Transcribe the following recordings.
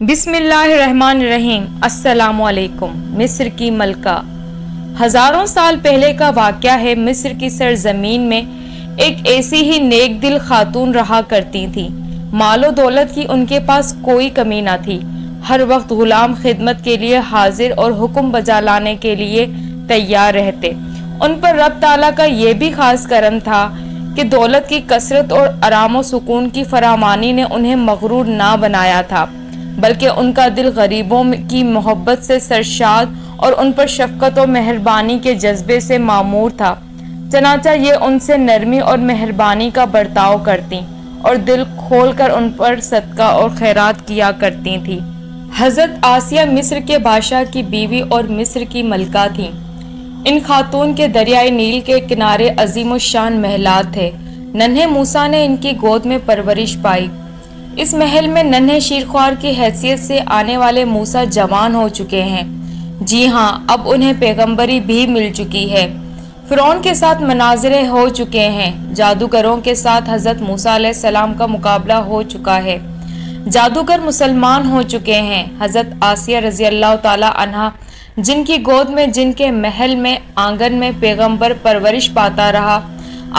بسم اللہ الرحمن الرحیم۔ السلام علیکم۔ مصر کی ملکہ ہزاروں سال پہلے کا واقعہ ہے۔ مصر کی سرزمین میں ایک ایسی ہی نیک دل خاتون رہا کرتی تھی۔ مال و دولت کی ان کے پاس کوئی کمی نہ تھی۔ ہر وقت غلام خدمت کے لیے حاضر اور حکم بجا لانے کے لیے تیار رہتے۔ ان پر رب تعالیٰ کا یہ بھی خاص کرم تھا کہ دولت کی کثرت اور آرام و سکون کی فراوانی نے انہیں مغرور نہ بنایا تھا، بلکہ ان کا دل غریبوں کی محبت سے سرشار اور ان پر شفقت و مہربانی کے جذبے سے معمور تھا۔ چنانچہ یہ ان سے نرمی اور مہربانی کا برتاؤ کرتی اور دل کھول کر ان پر صدقہ اور خیرات کیا کرتی تھی۔ حضرت آسیہ مصر کے بادشاہ کی بیوی اور مصر کی ملکہ تھیں۔ ان خاتون کے دریائے نیل کے کنارے عظیم الشان محلات تھے۔ ننھے موسیٰ نے ان کی گود میں پرورش پائی۔ اس محل میں ننھے شیرخوار کی حیثیت سے آنے والے موسیٰ جوان ہو چکے ہیں۔ جی ہاں، اب انہیں پیغمبری بھی مل چکی ہے۔ فرعون کے ساتھ مناظرے ہو چکے ہیں۔ جادوگروں کے ساتھ حضرت موسیٰ علیہ السلام کا مقابلہ ہو چکا ہے۔ جادوگر مسلمان ہو چکے ہیں۔ حضرت آسیہ رضی اللہ تعالی عنہا، جن کی گود میں، جن کے محل میں، آنگن میں پیغمبر پرورش پاتا رہا،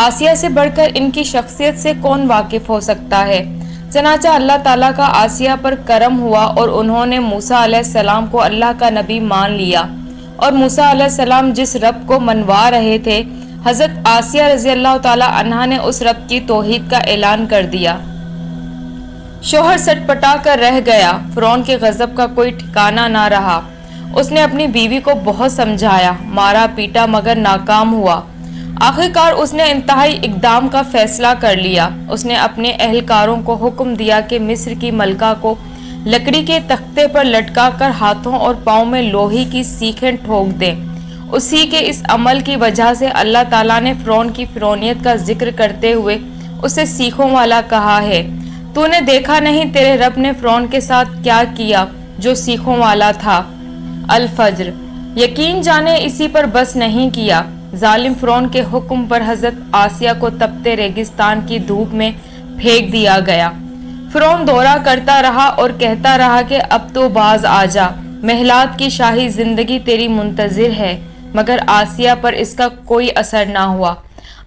آسیہ سے بڑھ کر ان کی شخصیت سے کون واقف ہو سکتا ہے؟ چنانچہ اللہ تعالیٰ کا آسیہ پر کرم ہوا اور انہوں نے موسیٰ علیہ السلام کو اللہ کا نبی مان لیا، اور موسیٰ علیہ السلام جس رب کو منوا رہے تھے، حضرت آسیہ رضی اللہ تعالی عنہا نے اس رب کی توحید کا اعلان کر دیا۔ شوہر سٹ پٹا کر رہ گیا۔ فرعون کے غضب کا کوئی ٹھکانہ نہ رہا۔ اس نے اپنی بیوی کو بہت سمجھایا، مارا پیٹا، مگر ناکام ہوا۔ آخرکار اس نے انتہائی اقدام کا فیصلہ کر لیا۔ اس نے اپنے اہلکاروں کو حکم دیا کہ مصر کی ملکہ کو لکڑی کے تختے پر لٹکا کر ہاتھوں اور پاؤں میں لوہی کی سیخیں ٹھوک دیں۔ اسی کے اس عمل کی وجہ سے اللہ تعالیٰ نے فرعون کی فرعونیت کا ذکر کرتے ہوئے اسے سیخوں والا کہا ہے۔ تو نے دیکھا نہیں تیرے رب نے فرعون کے ساتھ کیا کیا جو سیخوں والا تھا؟ الفجر۔ یقین جانے اسی پر بس نہیں کیا۔ ظالم فرعون کے حکم پر حضرت آسیہ کو تپتے ریگستان کی دھوپ میں پھینک دیا گیا۔ فرعون دورہ کرتا رہا اور کہتا رہا کہ اب تو باز آ جا، محلات کی شاہی زندگی تیری منتظر ہے، مگر آسیہ پر اس کا کوئی اثر نہ ہوا۔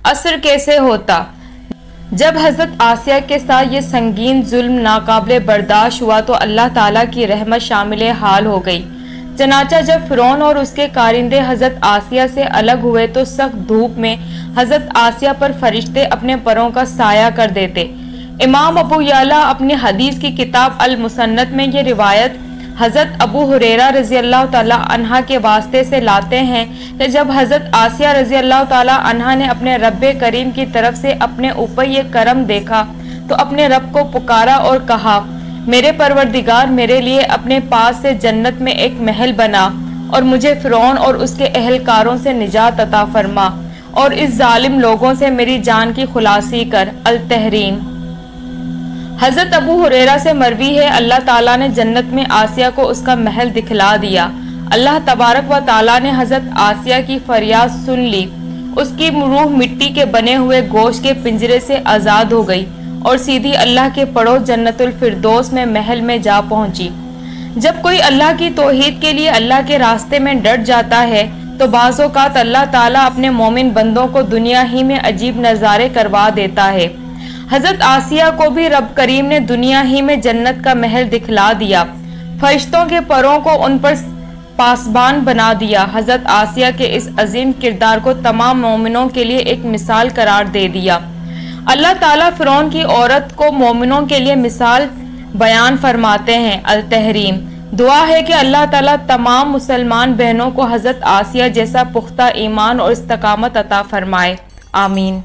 اثر کیسے ہوتا؟ جب حضرت آسیہ کے ساتھ یہ سنگین ظلم ناقابل برداشت ہوا تو اللہ تعالیٰ کی رحمت شامل حال ہو گئی۔ چنانچہ جب فرعون اور اس کے کارندے حضرت آسیہ سے الگ ہوئے تو سخت دھوپ میں حضرت آسیہ پر فرشتے اپنے پروں کا سایہ کر دیتے۔ امام ابو یعلا اپنی حدیث کی کتاب المسند میں یہ روایت حضرت ابو ہریرہ رضی اللہ تعالیٰ عنہ کے واسطے سے لاتے ہیں کہ جب حضرت آسیہ رضی اللہ تعالیٰ عنہ نے اپنے رب کریم کی طرف سے اپنے اوپر یہ کرم دیکھا تو اپنے رب کو پکارا اور کہا، میرے پروردگار، میرے لیے اپنے پاس سے جنت میں ایک محل بنا اور مجھے فرعون اور اس کے اہلکاروں سے نجات عطا فرما اور اس ظالم لوگوں سے میری جان کی خلاصی کر۔ التحریم۔ حضرت ابو ہریرہ سے مروی ہے، اللہ تعالیٰ نے جنت میں آسیہ کو اس کا محل دکھلا دیا۔ اللہ تبارک و تعالیٰ نے حضرت آسیہ کی فریاد سن لی۔ اس کی روح مٹی کے بنے ہوئے گوشت کے پنجرے سے آزاد ہو گئی اور سیدھی اللہ کے پڑوس جنت الفردوس میں محل میں جا پہنچی۔ جب کوئی اللہ کی توحید کے لیے اللہ کے راستے میں ڈٹ جاتا ہے تو بعض اوقات اللہ تعالیٰ اپنے مومن بندوں کو دنیا ہی میں عجیب نظارے کروا دیتا ہے۔ حضرت آسیہ کو بھی رب کریم نے دنیا ہی میں جنت کا محل دکھلا دیا، فرشتوں کے پروں کو ان پر پاسبان بنا دیا۔ حضرت آسیہ کے اس عظیم کردار کو تمام مومنوں کے لیے ایک مثال قرار دے دیا۔ اللہ تعالیٰ فرعون کی عورت کو مومنوں کے لیے مثال بیان فرماتے ہیں۔ التحریم۔ دعا ہے کہ اللہ تعالیٰ تمام مسلمان بہنوں کو حضرت آسیہ جیسا پختہ ایمان اور استقامت عطا فرمائے۔ آمین۔